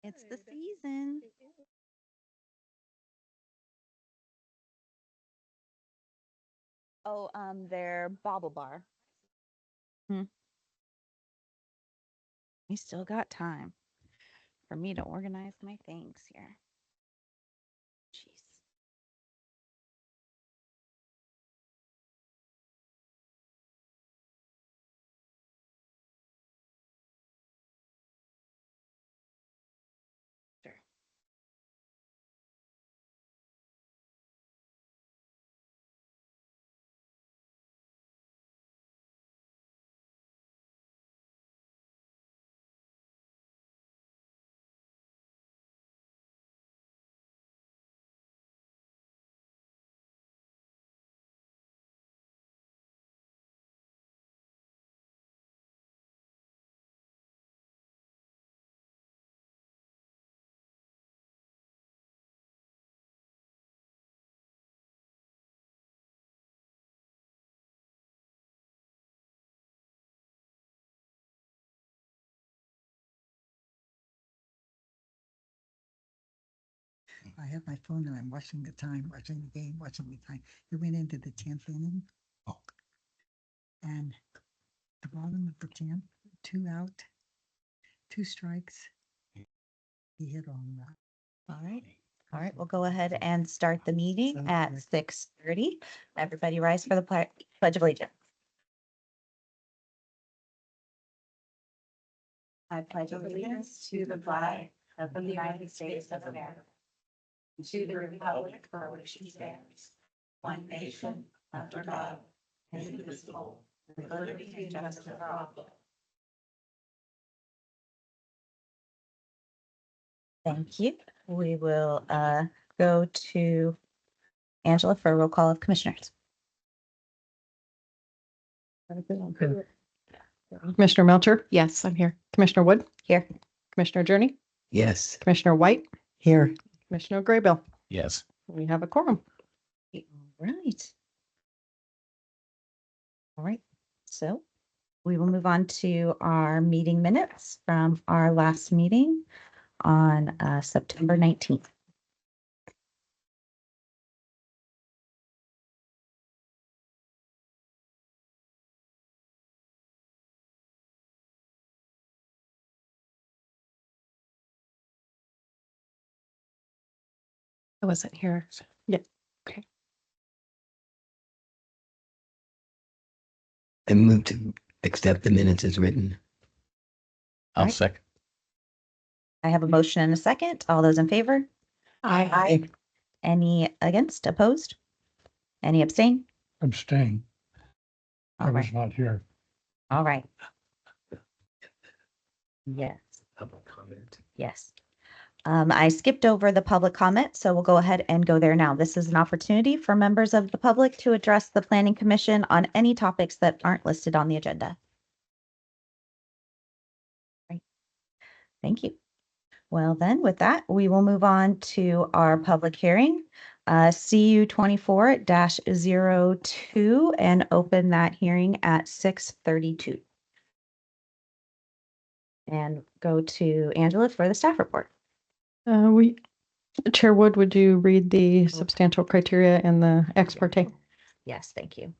It's the season. Oh, their bobble bar. We still got time for me to organize my things here. Jeez. Sure. I have my phone and I'm watching the time, watching the game, watching the time. He went into the 10th inning. Oh. And the bottom of the 10th, 2 out, 2 strikes. He hit on that. All right. All right, we'll go ahead and start the meeting at 6:30. Everybody rise for the Pledge of Allegiance. I pledge allegiance to the flag of the United States of America, and to the republic for which it stands, one nation, under God, indivisible, with liberty and justice for all. Thank you. We will go to Angela for a roll call of commissioners. Commissioner Melcher? Yes, I'm here. Commissioner Wood? Here. Commissioner Journey? Yes. Commissioner White? Here. Commissioner Graybill? Yes. We have a quorum. All right. All right. So we will move on to our meeting minutes from our last meeting on September 19th. I wasn't here. Yeah. Okay. I move to accept the minutes as written. I'll Right. second. I have a motion and a second. All those in favor? Aye. Any against, opposed? Any abstain? Abstain. I All was right. not here. All right. Yes. Public comment. Yes. I skipped over the public comment, so we'll go ahead and go there now. This is an opportunity for members of the public to address the Planning Commission on any topics that aren't listed on the agenda. Right. Thank you. Well, then with that, we will move on to our public hearing, CU 24-02, and open that hearing at 6:32. And go to Angela for the staff report. Chair Wood, would you read the substantial criteria and the ex parte? Yes, thank you.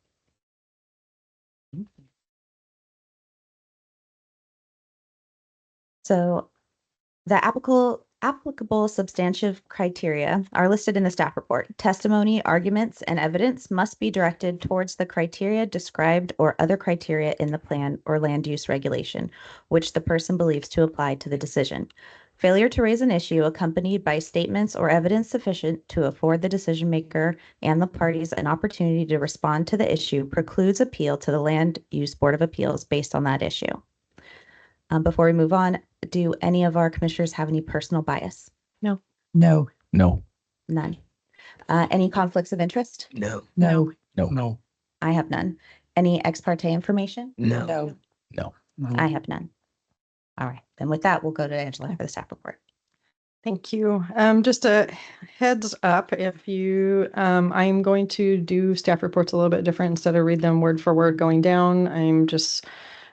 So the applicable substantive criteria are listed in the staff report. Testimony, arguments, and evidence must be directed towards the criteria described or other criteria in the plan or land use regulation, which the person believes to apply to the decision. Failure to raise an issue accompanied by statements or evidence sufficient to afford the decision maker and the parties an opportunity to respond to the issue precludes appeal to the Land Use Board of Appeals based on that issue. Before we move on, do any of our commissioners have any personal bias? No. No. None. Any conflicts of interest? No. No. No. I have none. Any ex parte information? No. No. No. I have none. All right, then with that, we'll go to Angela for the staff report. Thank you. Just a heads up, if you, I'm going to do staff reports a little bit different instead of read them word for word going down. I'm just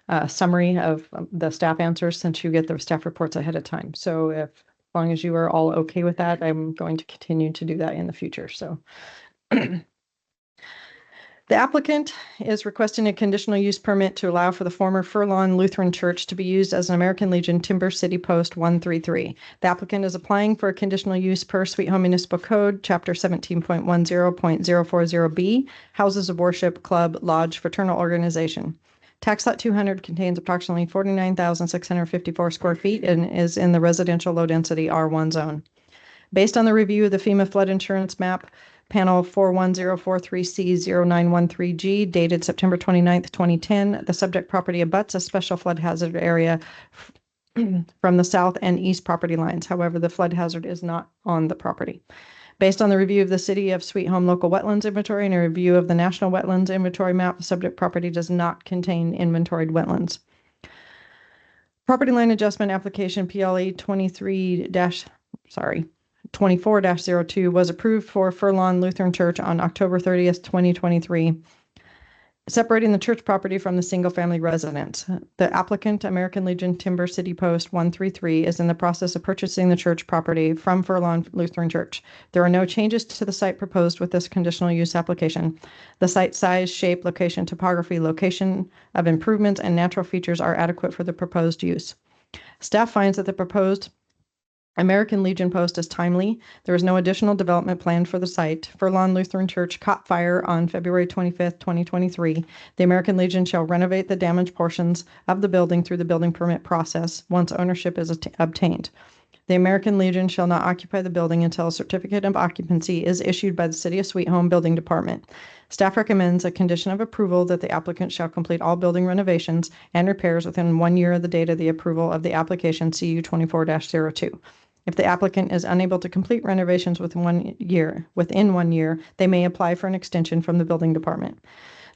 a summary of the staff answers since you get the staff reports ahead of time. So if long as you are all okay with that, I'm going to continue to do that in the future. So the applicant is requesting a conditional use permit to allow for the former Furlong Lutheran Church to be used as an American Legion Timber City Post 133. The applicant is applying for a conditional use per Sweet Home Municipal Code, Chapter 17.10.040B, Houses of Worship, Club, Lodge, Fraternal Organization. Tax Lot 200 contains approximately 49,654 square feet and is in the residential low-density R1 zone. Based on the review of the FEMA flood insurance map, Panel 41043C0913G, dated September 29th, 2010, the subject property abuts a special flood hazard area from the south and east property lines. However, the flood hazard is not on the property. Based on the review of the City of Sweet Home local wetlands inventory and a review of the National Wetlands Inventory map, the subject property does not contain inventoried wetlands. Property line adjustment application PLE 24-02 was approved for Furlong Lutheran Church on October 30th, 2023, separating the church property from the single-family residence. The applicant, American Legion Timber City Post 133, is in the process of purchasing the church property from Furlong Lutheran Church. There are no changes to the site proposed with this conditional use application. The site size, shape, location, topography, location of improvements, and natural features are adequate for the proposed use. Staff finds that the proposed American Legion Post is timely. There is no additional development planned for the site. Furlong Lutheran Church caught fire on February 25th, 2023. The American Legion shall renovate the damaged portions of the building through the building permit process once ownership is obtained. The American Legion shall not occupy the building until a certificate of occupancy is issued by the City of Sweet Home Building Department. Staff recommends a condition of approval that the applicant shall complete all building renovations and repairs within 1 year of the date of the approval of the application CU 24-02. If the applicant is unable to complete renovations within 1 year, they may apply for an extension from the building department.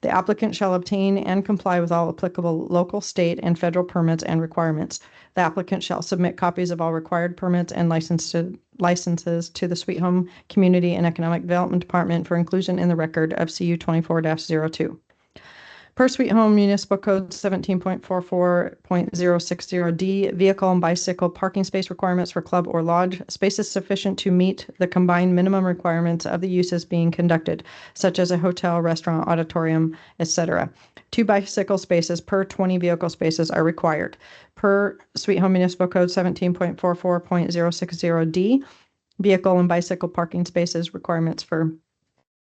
The applicant shall obtain and comply with all applicable local, state, and federal permits and requirements. The applicant shall submit copies of all required permits and licenses to the Sweet Home Community and Economic Development Department for inclusion in the record of CU 24-02. Per Sweet Home Municipal Code 17.44.060D, vehicle and bicycle parking space requirements for club or lodge, space is sufficient to meet the combined minimum requirements of the uses being conducted, such as a hotel, restaurant, auditorium, etc. 2 bicycle spaces per 20 vehicle spaces are required. Per Sweet Home Municipal Code 17.44.060D, vehicle and bicycle parking spaces requirements for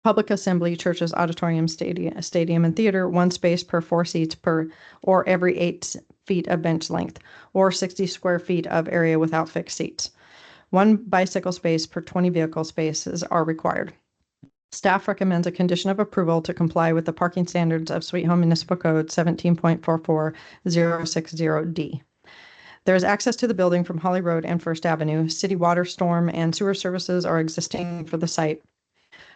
public assembly, churches, auditorium, stadium, and theater, 1 space per 4 seats per or every 8 feet of bench length, or 60 square feet of area without fixed seats. 1 bicycle space per 20 vehicle spaces are required. Staff recommends a condition of approval to comply with the parking standards of Sweet Home Municipal Code 17.44.060D. There is access to the building from Holly Road and First Avenue. City water, storm, and sewer services are existing for the site.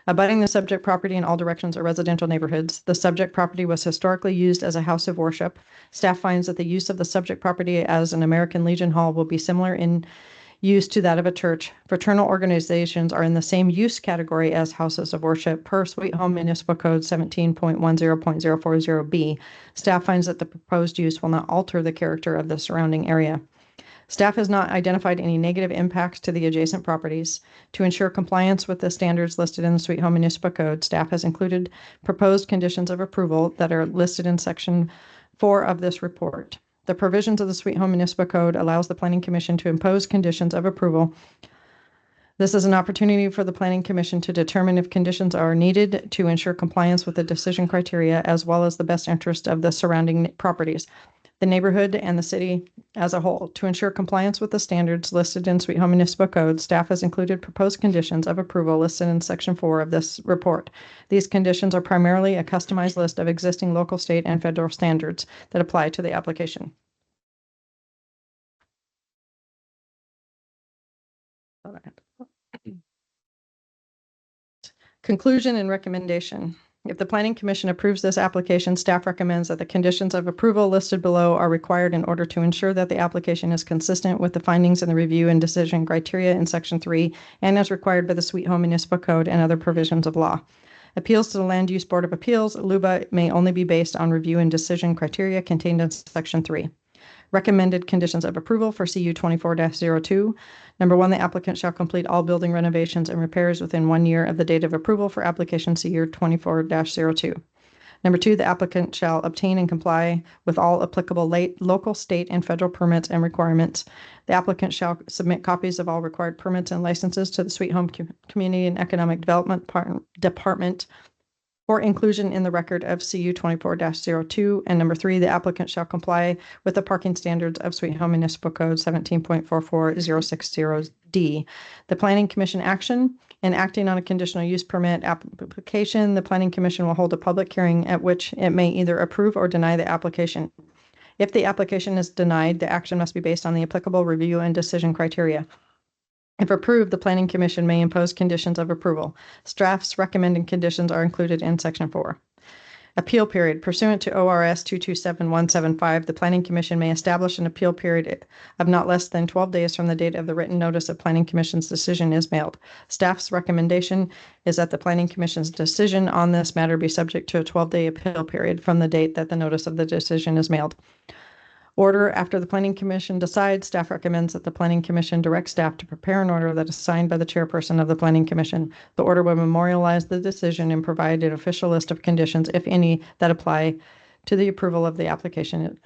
Abutting the subject property in all directions are residential neighborhoods. The subject property was historically used as a house of worship. Staff finds that the use of the subject property as an American Legion Hall will be similar in use to that of a church. Fraternal organizations are in the same use category as houses of worship per Sweet Home Municipal Code 17.10.040B. Staff finds that the proposed use will not alter the character of the surrounding area. Staff has not identified any negative impacts to the adjacent properties. To ensure compliance with the standards listed in the Sweet Home Municipal Code, staff has included proposed conditions of approval that are listed in Section 4 of this report. The provisions of the Sweet Home Municipal Code allows the Planning Commission to impose conditions of approval. This is an opportunity for the Planning Commission to determine if conditions are needed to ensure compliance with the decision criteria as well as the best interest of the surrounding properties, the neighborhood, and the city as a whole. To ensure compliance with the standards listed in Sweet Home Municipal Code, staff has included proposed conditions of approval listed in Section 4 of this report. These conditions are primarily a customized list of existing local, state, and federal standards that apply to the application. Conclusion and recommendation. If the Planning Commission approves this application, staff recommends that the conditions of approval listed below are required in order to ensure that the application is consistent with the findings in the review and decision criteria in Section 3 and as required by the Sweet Home Municipal Code and other provisions of law. Appeals to the Land Use Board of Appeals, LUBA, may only be based on review and decision criteria contained in Section 3. Recommended conditions of approval for CU 24-02. Number one, the applicant shall complete all building renovations and repairs within 1 year of the date of approval for application CU 24-02. Number two, the applicant shall obtain and comply with all applicable local, state, and federal permits and requirements. The applicant shall submit copies of all required permits and licenses to the Sweet Home Community and Economic Development Department for inclusion in the record of CU 24-02. And number three, the applicant shall comply with the parking standards of Sweet Home Municipal Code 17.44060D. The Planning Commission action: in acting on a conditional use permit application, the Planning Commission will hold a public hearing at which it may either approve or deny the application. If the application is denied, the action must be based on the applicable review and decision criteria. If approved, the Planning Commission may impose conditions of approval. Staff's recommended conditions are included in Section 4. Appeal period. Pursuant to ORS 227175, the Planning Commission may establish an appeal period of not less than 12 days from the date of the written notice of Planning Commission's decision is mailed. Staff's recommendation is that the Planning Commission's decision on this matter be subject to a 12-day appeal period from the date that the notice of the decision is mailed. Order. After the Planning Commission decides, staff recommends that the Planning Commission direct staff to prepare an order that is signed by the chairperson of the Planning Commission. The order will memorialize the decision and provide an official list of conditions, if any, that apply to the approval of the application,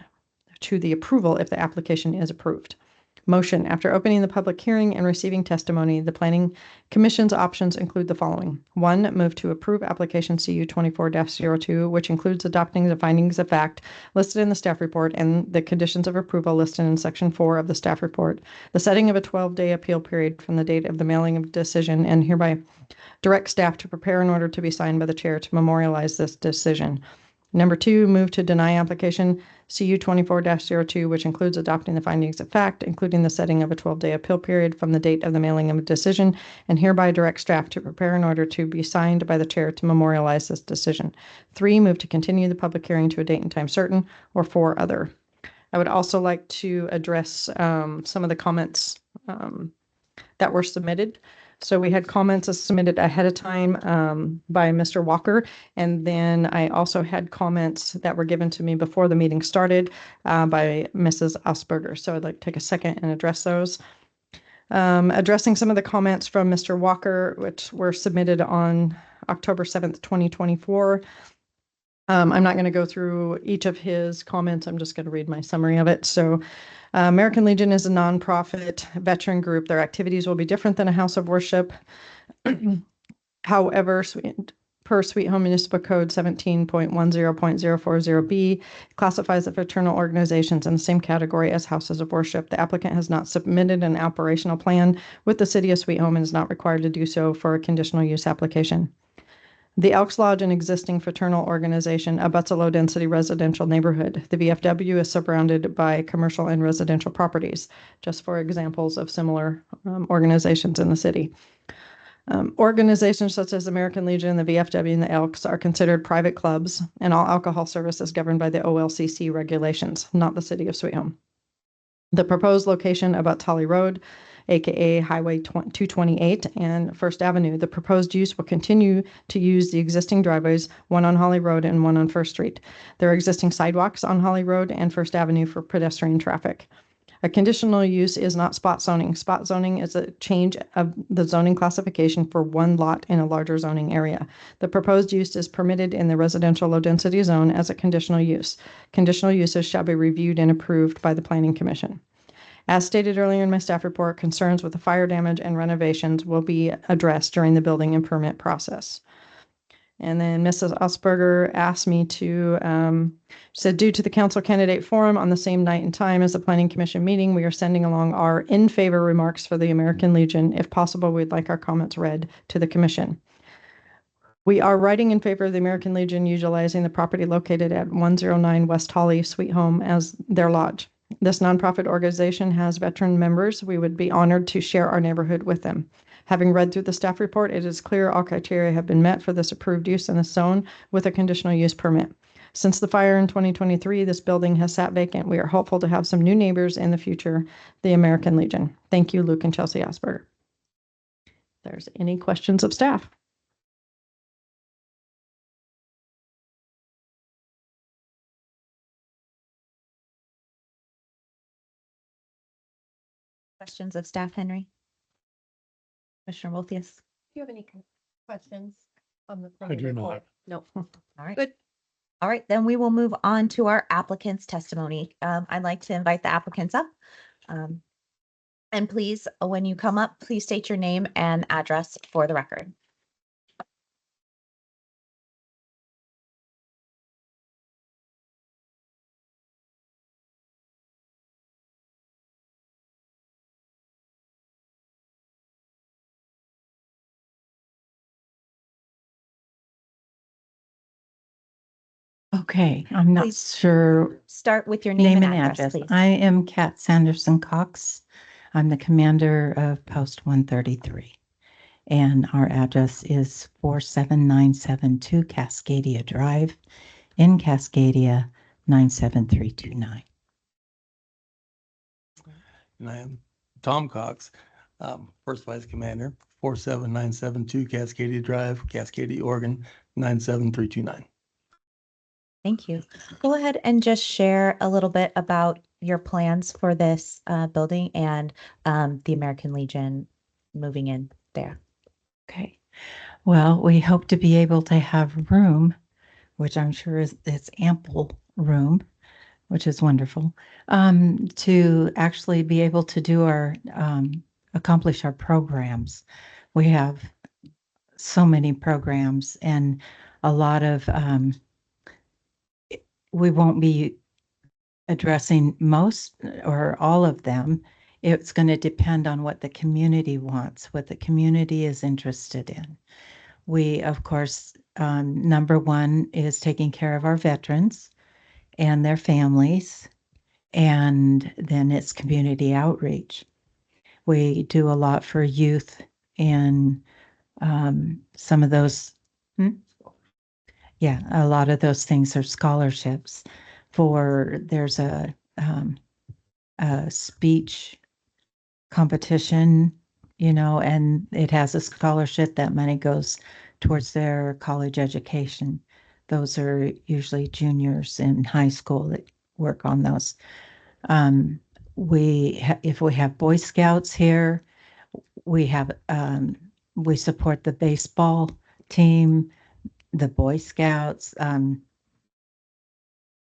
if the application is approved. Motion. After opening the public hearing and receiving testimony, the Planning Commission's options include the following. 1. Move to approve application CU 24-02, which includes adopting the findings of fact listed in the staff report and the conditions of approval listed in Section 4 of the staff report, the setting of a 12-day appeal period from the date of the mailing of decision, and hereby direct staff to prepare an order to be signed by the chair to memorialize this decision. Number 2, move to deny application CU 24-02, which includes adopting the findings of fact, including the setting of a 12-day appeal period from the date of the mailing of a decision, and hereby direct staff to prepare an order to be signed by the chair to memorialize this decision. 3, move to continue the public hearing to a date and time certain, or 4, other. I would also like to address some of the comments that were submitted. So we had comments submitted ahead of time by Mr. Walker, and then I also had comments that were given to me before the meeting started by Mrs. Asperger. So I'd like to take a second and address those. Addressing some of the comments from Mr. Walker, which were submitted on October 7th, 2024. I'm not going to go through each of his comments. I'm just going to read my summary of it. So American Legion is a nonprofit veteran group. Their activities will be different than a house of worship. However, per Sweet Home Municipal Code 17.10.040B, classifies the fraternal organizations in the same category as houses of worship. The applicant has not submitted an operational plan with the City of Sweet Home and is not required to do so for a conditional use application. The Elks Lodge, an existing fraternal organization, abuts a low-density residential neighborhood. The VFW is surrounded by commercial and residential properties, just for examples of similar organizations in the city. Organizations such as American Legion, the VFW, and the Elks are considered private clubs, and all alcohol service is governed by the OLCC regulations, not the City of Sweet Home. The proposed location abuts Holly Road, aka Highway 228 and First Avenue. The proposed use will continue to use the existing driveways, one on Holly Road and one on First Street. There are existing sidewalks on Holly Road and First Avenue for pedestrian traffic. A conditional use is not spot zoning. Spot zoning is a change of the zoning classification for one lot in a larger zoning area. The proposed use is permitted in the residential low-density zone as a conditional use. Conditional uses shall be reviewed and approved by the Planning Commission. As stated earlier in my staff report, concerns with the fire damage and renovations will be addressed during the building and permit process. And then Mrs. Asperger asked me to, said due to the council candidate forum on the same night and time as the Planning Commission meeting, we are sending along our in favor remarks for the American Legion. If possible, we'd like our comments read to the commission. We are writing in favor of the American Legion utilizing the property located at 109 West Holly Sweet Home as their lodge. This nonprofit organization has veteran members. We would be honored to share our neighborhood with them. Having read through the staff report, it is clear all criteria have been met for this approved use in this zone with a conditional use permit. Since the fire in 2023, this building has sat vacant. We are hopeful to have some new neighbors in the future, the American Legion. Thank you, Luke and Chelsea Asperger. If there's any questions of staff. Questions of staff, Henry? Commissioner Wolfius? Do you have any questions on the? I do not. No. All right. Good. All right, then we will move on to our applicant's testimony. I'd like to invite the applicants up. And please, when you come up, please state your name and address for the record. Okay, I'm not Please sure Start with your name and address, please. I am Kat Sanderson Cox. I'm the commander of Post 133. And our address is 47972 Cascadia Drive in Cascadia, 97329. And I am Tom Cox, First Vice Commander, 47972 Cascadia Drive, Cascadia, Oregon, 97329. Thank you. Go ahead and just share a little bit about your plans for this building and the American Legion moving in there. Okay. Well, we hope to be able to have room, which I'm sure it's ample room, which is wonderful, to actually be able to do our, accomplish our programs. We have so many programs and a lot of, we won't be addressing most or all of them. It's going to depend on what the community wants, what the community is interested in. We, of course, number one is taking care of our veterans and their families, and then it's community outreach. We do a lot for youth and some of those, yeah, a lot of those things are scholarships. There's a speech competition, and it has a scholarship. That money goes towards their college education. Those are usually juniors in high school that work on those. If we have Boy Scouts here, we support the baseball team, the Boy Scouts,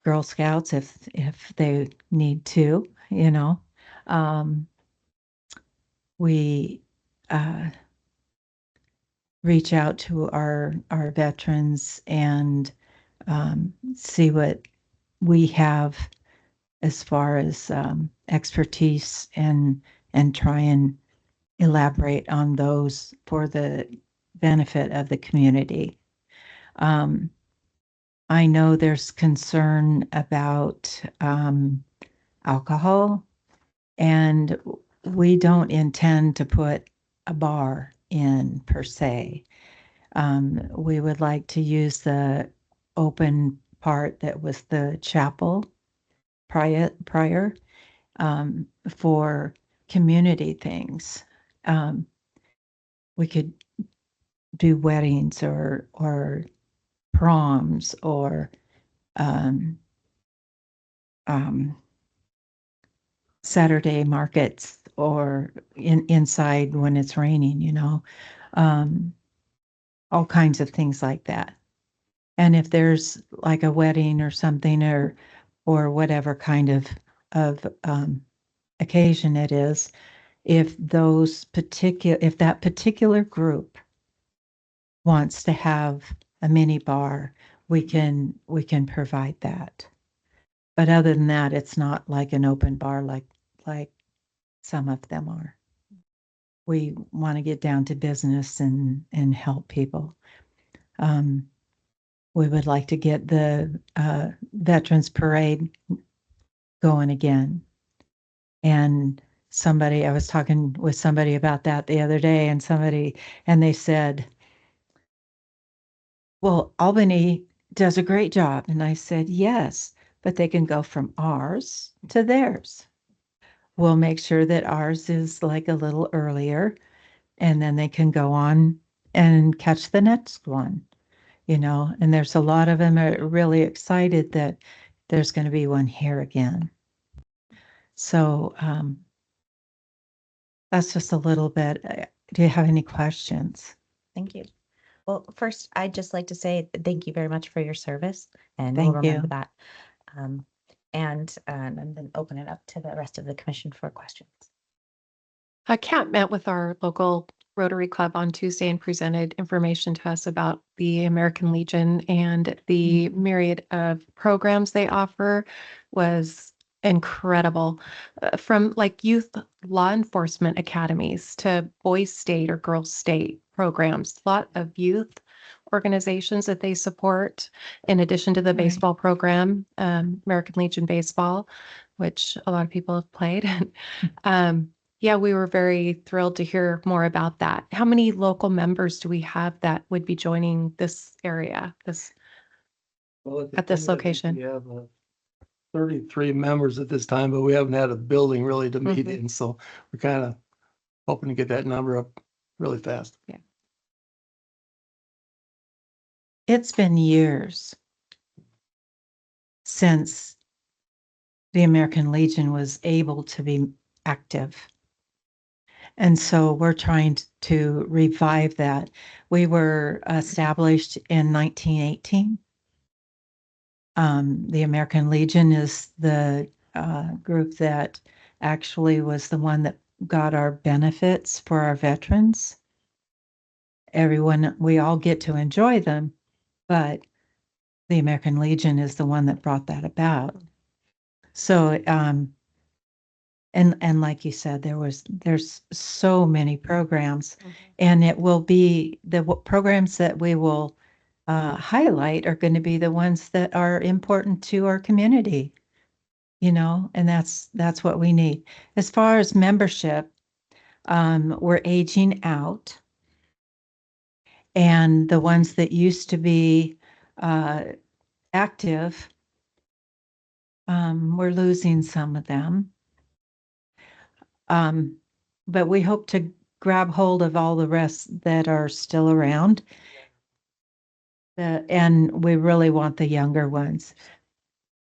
Girl Scouts if they need to, we reach out to our veterans and see what we have as far as expertise and try and elaborate on those for the benefit of the community. I know there's concern about alcohol, and we don't intend to put a bar in per se. We would like to use the open part that was the chapel prior for community things. We could do weddings or proms or Saturday markets or inside when it's raining, all kinds of things like that. And if there's like a wedding or something or whatever kind of occasion it is, if that particular group wants to have a mini bar, we can provide that. But other than that, it's not like an open bar like some of them are. We want to get down to business and help people. We would like to get the Veterans Parade going again. And I was talking with somebody about that the other day, and they said, well, Albany does a great job. And I said, yes, but they can go from ours to theirs. We'll make sure that ours is like a little earlier, and then they can go on and catch the next one, and there's a lot of them are really excited that there's going to be one here again. So that's just a little bit. Do you have any questions? Thank you. Well, first, I'd just like to say thank you very much for your service, and we'll Thank remember you. that. And then open it up to the rest of the commission for questions. Kat met with our local Rotary Club on Tuesday and presented information to us about the American Legion, and the myriad of programs they offer was incredible. From like youth law enforcement academies to boys state or girls state programs, a lot of youth organizations that they support, in addition to the Right. baseball program, American Legion Baseball, which a lot of people have played. Yeah, we were very thrilled to hear more about that. How many local members do we have that would be joining this area, Well, at this time, I think location? We have 33 members at this time, but we haven't had a building really to meet Mhm. in, so we're kind of hoping to get that number up really fast. It's been years since the American Legion was able to be active. And so we're trying to revive that. We were established in 1918. The American Legion is the group that actually was the one that got our benefits for our veterans. Everyone, we all get to enjoy them, but the American Legion is the one that brought that about. So, and like you said, there's so many programs, and it will be the programs that we will highlight are going to be the ones that are important to our community, and that's what we need. As far as membership, we're aging out, and the ones that used to be active, we're losing some of them. But we hope to grab hold of all the rest that are still around. And we really want the younger ones.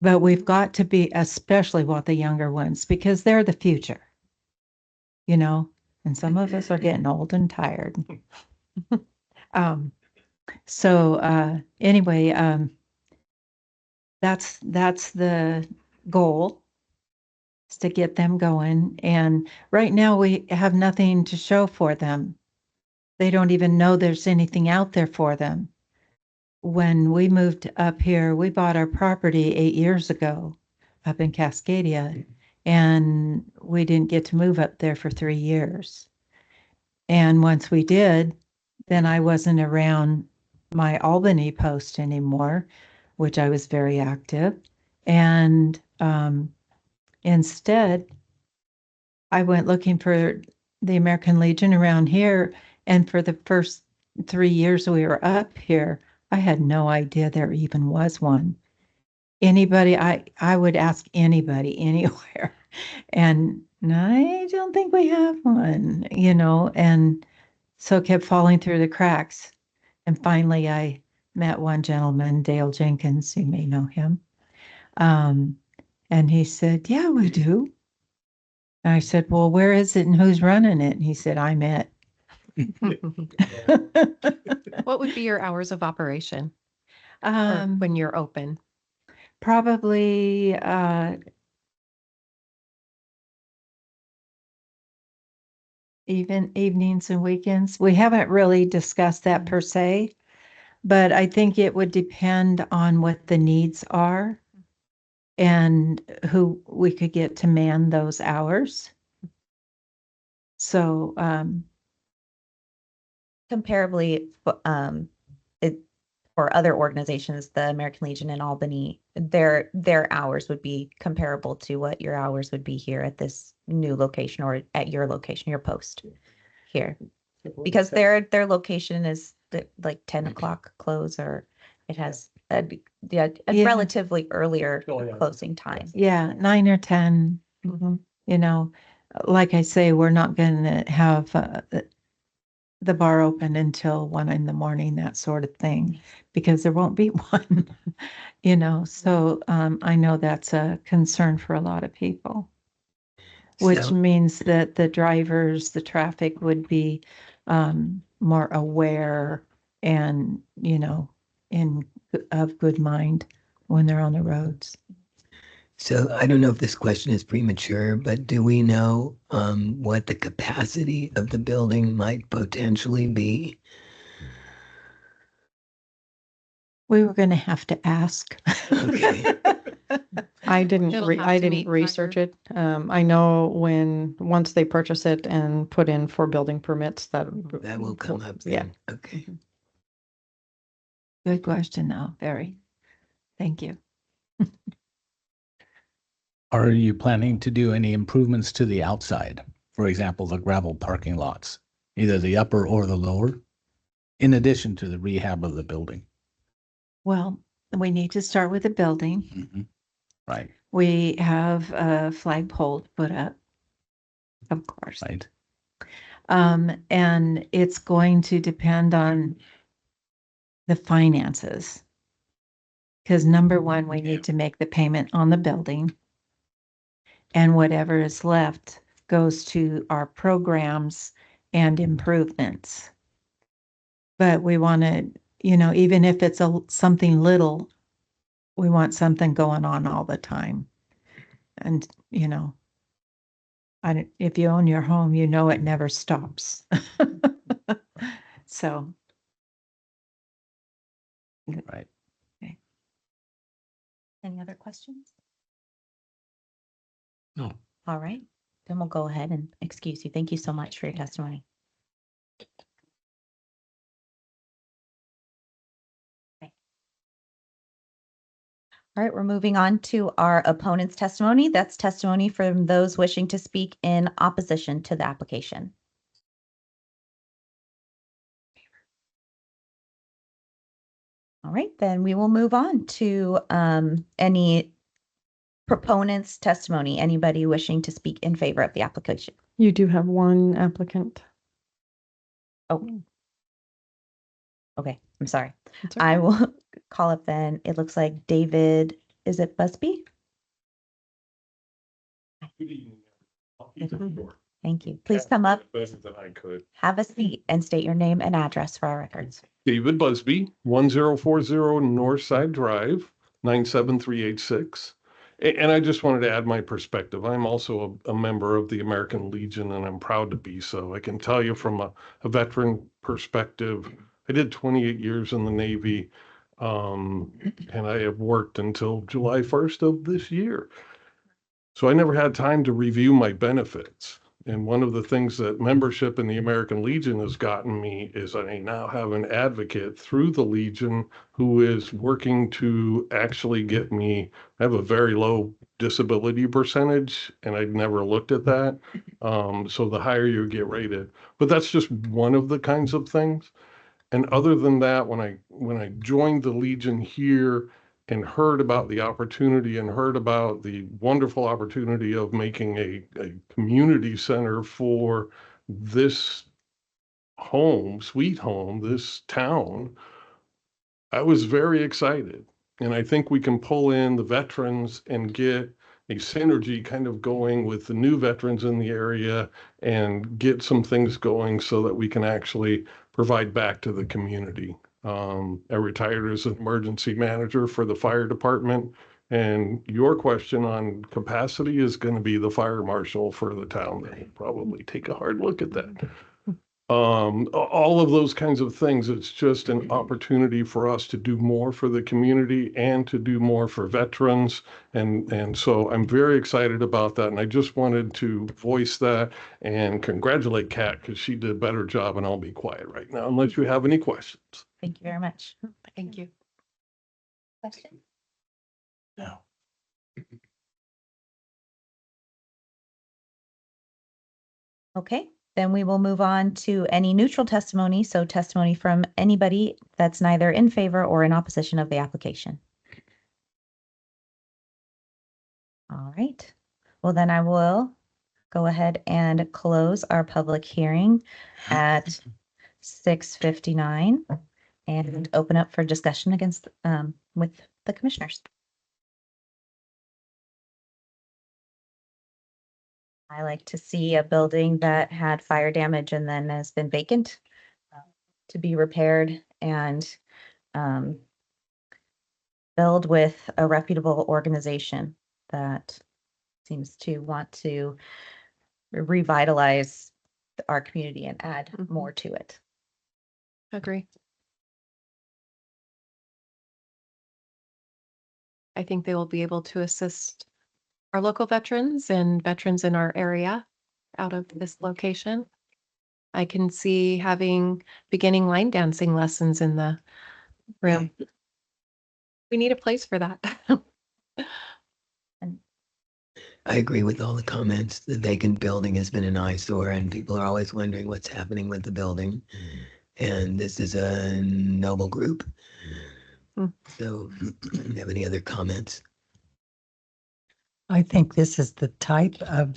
But we've got to especially want the younger ones, because they're the future, and some of us are getting old and tired. Anyway, that's the goal, is to get them going. And right now we have nothing to show for them. They don't even know there's anything out there for them. When we moved up here, we bought our property 8 years ago up in Cascadia, and we didn't get to move up there for 3 years. And once we did, then I wasn't around my Albany post anymore, which I was very active. And instead, I went looking for the American Legion around here. And for the first 3 years we were up here, I had no idea there even was one. Anybody, I would ask anybody anywhere, and I don't think we have one, and so it kept falling through the cracks. And finally I met one gentleman, Dale Jenkins, you may know him. And he said, "Yeah, we do." And I said, "Well, where is it and who's running it?" And he said, "I'm it." What would be your hours of operation, or Um, when you're open? Probably even evenings and weekends. We haven't really discussed that per se, but I think it would depend on what the needs are and who we could get to man those hours. So, Comparably, it for other organizations, the American Legion in Albany, their hours would be comparable to what your hours would be here at this new location, or at your location, your post here, because their location is like 10 o'clock close, or it has a Yeah. relatively earlier Oh, yeah. closing time. yeah, 9 or 10, like I say, we're not going to have the bar open until 1 a.m, that sort of thing, because there won't be one, so I know that's a concern for a lot of people. which So- means that the drivers, the traffic would be more aware and, you know, of good mind when they're on the roads. So I don't know if this question is premature, but do we know what the capacity of the building might potentially be? We were going to have to ask. Okay. I didn't It'll have I to didn't meet research fire. it. I know once they purchase it and put in for building permits, that That will come up Yeah. then. Okay. Good question, though. Very. Thank you. Are you planning to do any improvements to the outside? For example, the gravel parking lots, either the upper or the lower, in addition to the rehab of the building? Well, we need to start with the building. Mhm. Right, We have a flagpole put up, of course. right. And it's going to depend on the finances. Because number one, we need to make the payment on the building. And whatever is left goes to our programs and improvements. But we want to, you know, even if it's something little, we want something going on all the time. And, you know, if you own your home, you know it never stops. So. Right. Any other questions? No. All right, then we'll go ahead and excuse you. Thank you so much for your testimony. Okay. All right, we're moving on to our opponent's testimony. That's testimony from those wishing to speak in opposition to the application. All right, then we will move on to any proponent's testimony. Anybody wishing to speak in favor of the application? You do have one applicant. Oh. Okay, I'm sorry. That's I okay. will call up then. It looks like David, is it Busby? Thank you. Please come up, Better than I could. have a seat, and state your name and address for our records. David Busby, 1040 Northside Drive, 97386. And I just wanted to add my perspective. I'm also a member of the American Legion, and I'm proud to be so. I can tell you from a veteran perspective, I did 28 years in the Navy, and I have worked until July 1st of this year. So I never had time to review my benefits. And one of the things that membership in the American Legion has gotten me is I now have an advocate through the Legion who is working to actually get me, I have a very low disability percentage, and I'd never looked at that. So the higher you get rated, but that's just one of the kinds of things. And other than that, when I joined the Legion here and heard about the opportunity and heard about the wonderful opportunity of making a community center for this home, sweet home, this town, I was very excited. And I think we can pull in the veterans and get a synergy kind of going with the new veterans in the area and get some things going so that we can actually provide back to the community. I retired as an emergency manager for the fire department, and your question on capacity is going to be the fire marshal for the town. They'll probably take a hard look at that. All of those kinds of things. It's just an opportunity for us to do more for the community and to do more for veterans. And so I'm very excited about that. And I just wanted to voice that and congratulate Kat because she did a better job, and I'll be quiet right now unless you have any questions. Thank you very much. Thank you. Question? No. Okay, then we will move on to any neutral testimony. So testimony from anybody that's neither in favor or in opposition of the application. All right, well then I will go ahead and close our public hearing at 6:59 and open up for discussion against with the commissioners. I like to see a building that had fire damage and then has been vacant to be repaired and build with a reputable organization that seems to want to revitalize our community and add Mhm. more to it. Agree. I think they will be able to assist our local veterans and veterans in our area out of this location. I can see having beginning line dancing lessons in the room. We need a place for that. I agree with all the comments. The vacant building has been an eyesore and people are always wondering what's happening with the building. And this is a noble group. Hmm. So, do you have any other comments? I think this is the type of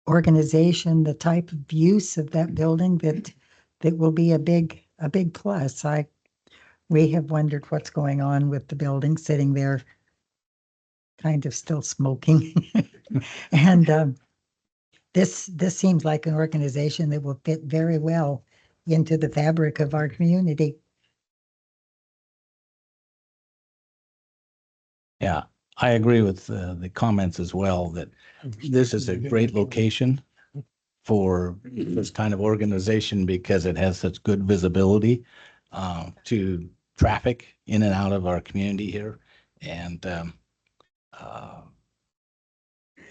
organization, the type of use of that building that will be a big plus. We have wondered what's going on with the building sitting there kind of still smoking. And this seems like an organization that will fit very well into the fabric of our community. Yeah, I agree with the comments as well, that this is a great location for this kind of organization because it has such good visibility to traffic in and out of our community here. And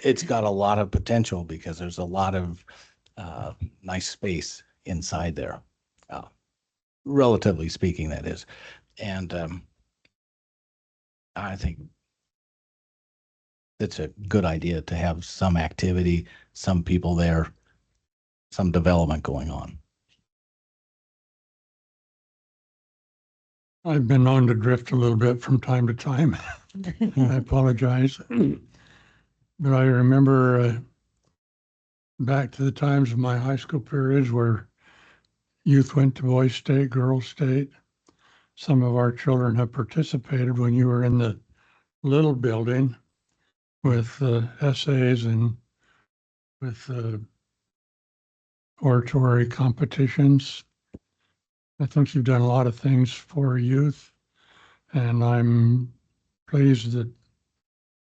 it's got a lot of potential because there's a lot of nice space inside there, relatively speaking, that is. And I think it's a good idea to have some activity, some people there, some development going on. I've been known to drift a little bit from time to time. I apologize. But I remember back to the times of my high school periods where youth went to boys state, girls state. Some of our children have participated when you were in the little building with essays and with oratory competitions. I think you've done a lot of things for youth, and I'm pleased that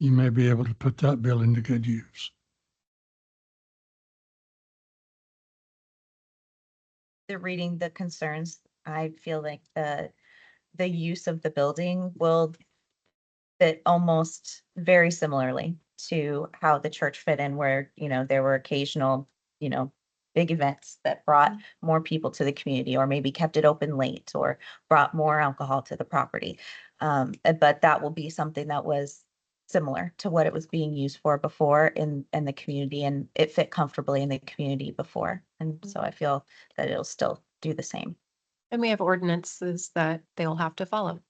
you may be able to put that building to good use. Reading the concerns, I feel like the use of the building will fit almost very similarly to how the church fit in, where, there were occasional, big events that brought more people to the community, or maybe kept it open late, or brought more alcohol to the property. But that will be something that was similar to what it was being used for before in the community, and it fit comfortably in the community before. And so I feel that it'll still do the same. And we have ordinances that they'll have to follow.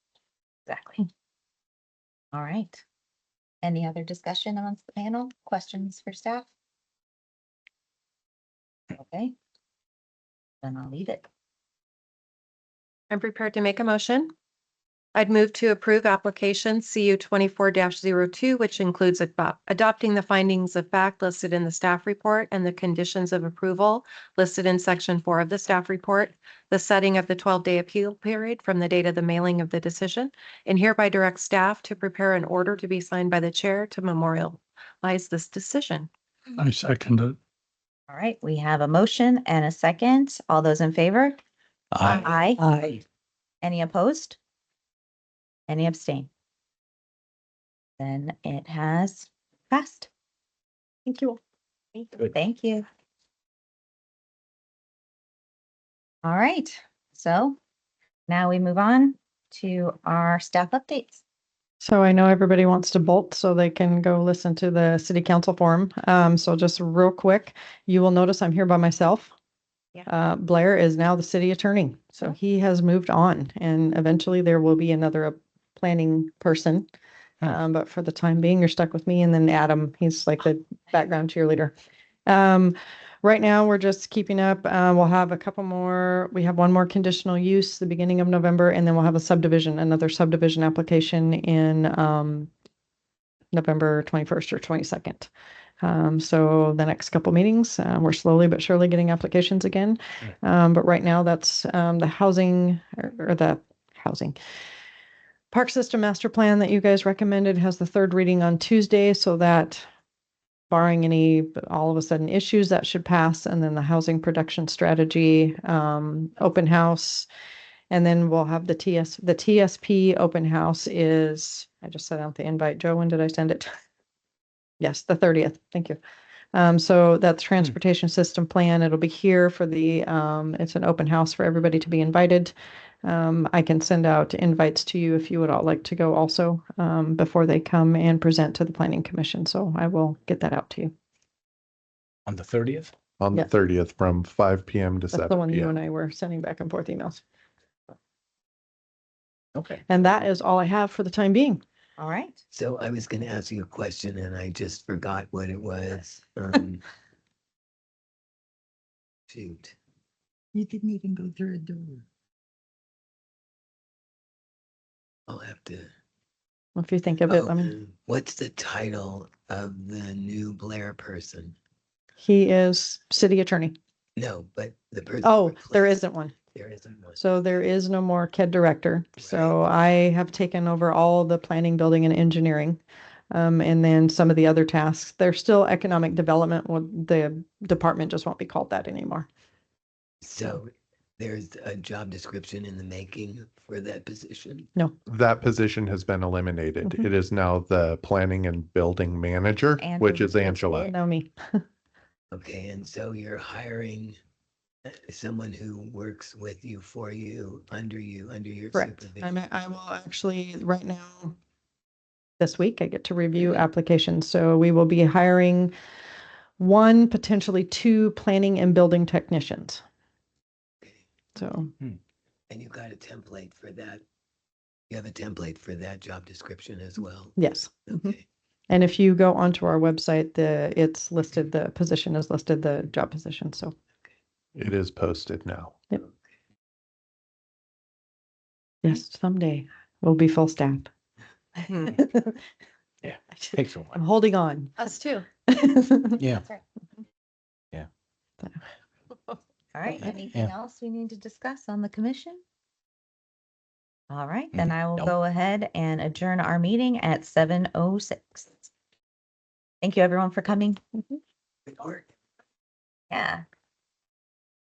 Exactly. All right. Any other discussion amongst the panel? Questions for staff? Okay. Then I'll leave it. I'm prepared to make a motion. I'd move to approve application CU 24-02, which includes adopting the findings of fact listed in the staff report and the conditions of approval listed in section 4 of the staff report, the setting of the 12-day appeal period from the date of the mailing of the decision, and hereby direct staff to prepare an order to be signed by the chair to memorialize this decision. I second it. All right, we have a motion and a second. All those in favor? Aye. Aye. Any opposed? Any abstain? Then it has passed. Thank you. Good. Thank you. All right, so now we move on to our staff updates. So I know everybody wants to bolt so they can go listen to the city council forum. So just real quick, you will notice I'm here by myself. Yeah. Blair is now the city attorney, so he has moved on, and eventually there will be another planning person. But for the time being, you're stuck with me, and then Adam, he's like the background cheerleader. Right now, we're just keeping up. We'll have a couple more. We have one more conditional use the beginning of November, and then we'll have another subdivision application in November 21st or 22nd. So the next couple meetings, we're slowly but surely getting applications again. But right now that's the housing or the housing. Park System Master Plan that you guys recommended has the third reading on Tuesday, so that barring any all of a sudden issues, that should pass. And then the housing production strategy, open house. And then we'll have the TSP open house is, I just sent out the invite. Joe, when did I send it? Yes, the 30th. Thank you. So that's transportation system plan. It'll be here for the, it's an open house for everybody to be invited. I can send out invites to you if you would all like to go also, before they come and present to the planning commission. So I will get that out to you. On the 30th? On the Yeah. 30th from 5 p.m. to That's the 7 one you p.m. and I were sending back and forth emails. Okay. And that is all I have for the time being. All right. So I was going to ask you a question and I just forgot what it was. Shoot. You didn't even go through a door. I'll have to. If you think of it, I mean, What's the title of the new Blair person? he is city attorney. No, but the person. Oh, there replaced- isn't one. There isn't one. So there is no more KED director. So I have taken over all the planning, building and engineering. And then some of the other tasks, they're still economic development. Well, the department just won't be called that anymore. So there's a job description in the making for that position. That position has been eliminated. Mhm. It is now the planning and building manager, which is Angela. Know me. Okay, and so you're hiring someone who works with you, for you, under your Correct. supervision. I will actually, right now, this week, I get to review applications. So we will be hiring one, potentially two planning and building technicians. Okay. So And you got a template for that. You have a template for that job description as well. yes. Mhm. Okay. And if you go onto our website, it's listed, the position is listed, the job position. So It is posted now. yes, someday we'll be full staff. Yeah. Takes a I'm while. holding on. Us too. Yeah. All right. Okay. Anything Yeah. else we need to discuss on the commission? All right, then I will Nope. go ahead and adjourn our meeting at 7:06. Thank you, everyone, for coming. Good work. Yeah.